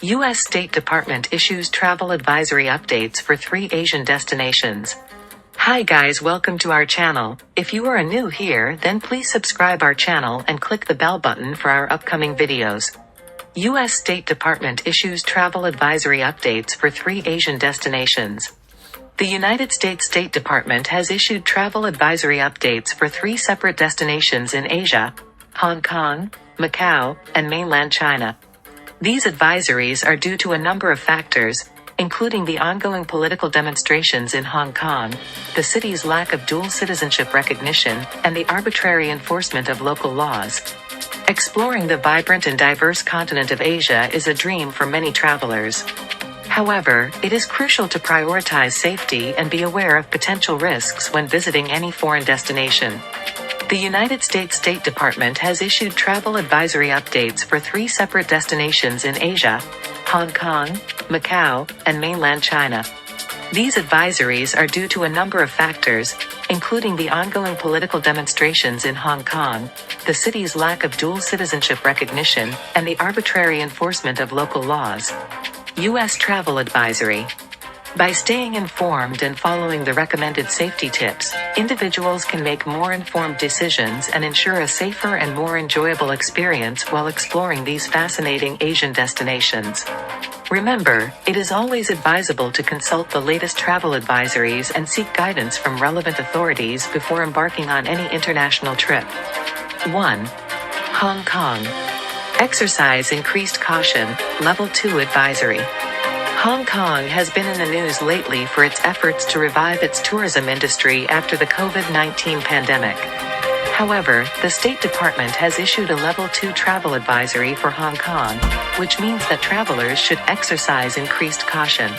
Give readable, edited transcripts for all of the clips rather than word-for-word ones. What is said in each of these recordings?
U.S. State Department issues travel advisory updates for 3 Asian destinations. Hi guys, welcome to our channel. If you are new here, then please subscribe our channel and click the bell button for our upcoming videos. U.S. State Department issues travel advisory updates for 3 Asian destinations. The United States State Department has issued travel advisory updates for 3 separate destinations in Asia: Hong Kong, Macau, and Mainland China. These advisories are due to a number of factors, including the ongoing political demonstrations in Hong Kong, the city's lack of dual citizenship recognition, and the arbitrary enforcement of local laws. Exploring the vibrant and diverse continent of Asia is a dream for many travelers. However, it is crucial to prioritize safety and be aware of potential risks when visiting any foreign destination. The United States State Department has issued travel advisory updates for 3 separate destinations in Asia: Hong Kong, Macau, and Mainland China. These advisories are due to a number of factors, including the ongoing political demonstrations in Hong Kong, the city's lack of dual citizenship recognition, and the arbitrary enforcement of local laws. U.S. Travel Advisory. By staying informed and following the recommended safety tips, individuals can make more informed decisions and ensure a safer and more enjoyable experience while exploring these fascinating Asian destinations. Remember, it is always advisable to consult the latest travel advisories and seek guidance from relevant authorities before embarking on any international trip. 1. Hong Kong. Exercise increased caution, Level 2 Advisory. Hong Kong has been in the news lately for its efforts to revive its tourism industry after the COVID-19 pandemic. However, the State Department has issued a Level 2 travel advisory for Hong Kong, which means that travelers should exercise increased caution.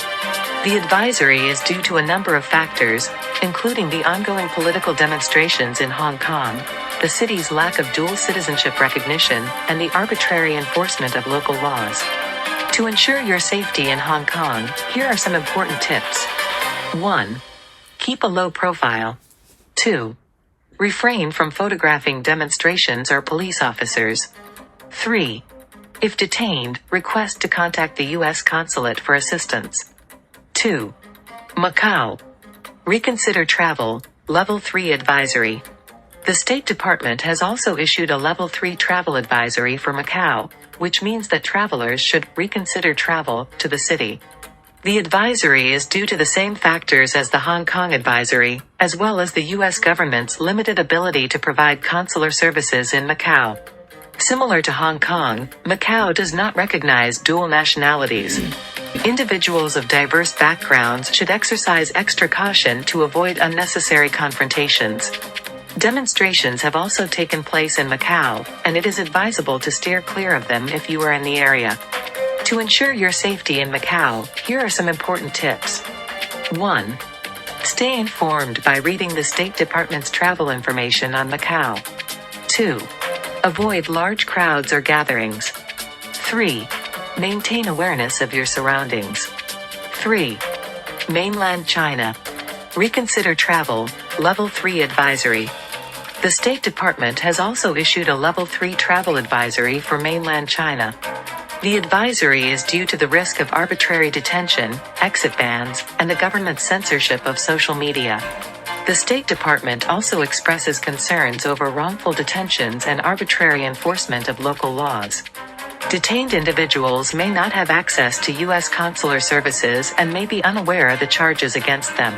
The advisory is due to a number of factors, including the ongoing political demonstrations in Hong Kong, the city's lack of dual citizenship recognition, and the arbitrary enforcement of local laws. To ensure your safety in Hong Kong, here are some important tips. 1. Keep a low profile. 2. Refrain from photographing demonstrations or police officers. 3. If detained, request to contact the U.S. consulate for assistance. 2. Macau. Reconsider travel, Level 3 Advisory. The State Department has also issued a Level 3 travel advisory for Macau, which means that travelers should reconsider travel to the city. The advisory is due to the same factors as the Hong Kong advisory, as well as the U.S. government's limited ability to provide consular services in Macau. Similar to Hong Kong, Macau does not recognize dual nationalities. Individuals of diverse backgrounds should exercise extra caution to avoid unnecessary confrontations. Demonstrations have also taken place in Macau, and it is advisable to steer clear of them if you are in the area. To ensure your safety in Macau, here are some important tips. 1. Stay informed by reading the State Department's travel information on Macau. 2. Avoid large crowds or gatherings. 3. Maintain awareness of your surroundings. 3. Mainland China. Reconsider travel, Level 3 Advisory. The State Department has also issued a Level 3 travel advisory for Mainland China. The advisory is due to the risk of arbitrary detention, exit bans, and the government's censorship of social media. The State Department also expresses concerns over wrongful detentions and arbitrary enforcement of local laws. Detained individuals may not have access to U.S. consular services and may be unaware of the charges against them.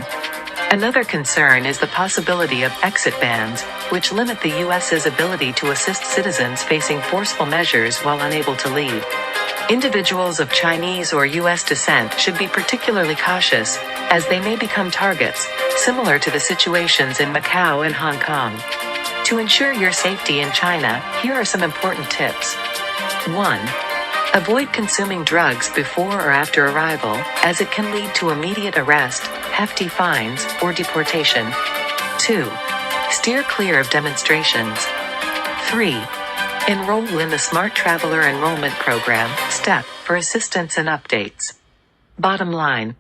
Another concern is the possibility of exit bans, which limit the U.S.'s ability to assist citizens facing forceful measures while unable to leave. Individuals of Chinese or U.S. descent should be particularly cautious, as they may become targets, similar to the situations in Macau and Hong Kong. To ensure your safety in China, here are some important tips. 1. Avoid consuming drugs before or after arrival, as it can lead to immediate arrest, hefty fines, or deportation. 2. Steer clear of demonstrations. 3. Enroll in the Smart Traveler Enrollment Program, STEP, for assistance and updates. Bottom line.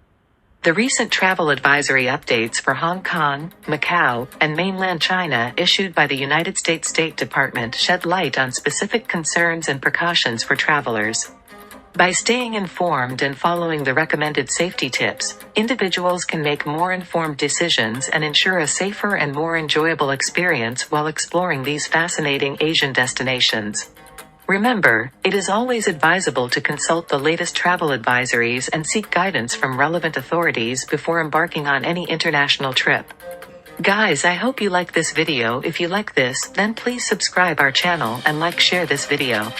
The recent travel advisory updates for Hong Kong, Macau, and Mainland China issued by the United States State Department shed light on specific concerns and precautions for travelers. By staying informed and following the recommended safety tips, individuals can make more informed decisions and ensure a safer and more enjoyable experience while exploring these fascinating Asian destinations. Remember, it is always advisable to consult the latest travel advisories and seek guidance from relevant authorities before embarking on any international trip. Guys, I hope you like this video. If you like this, then please subscribe our channel and share this video.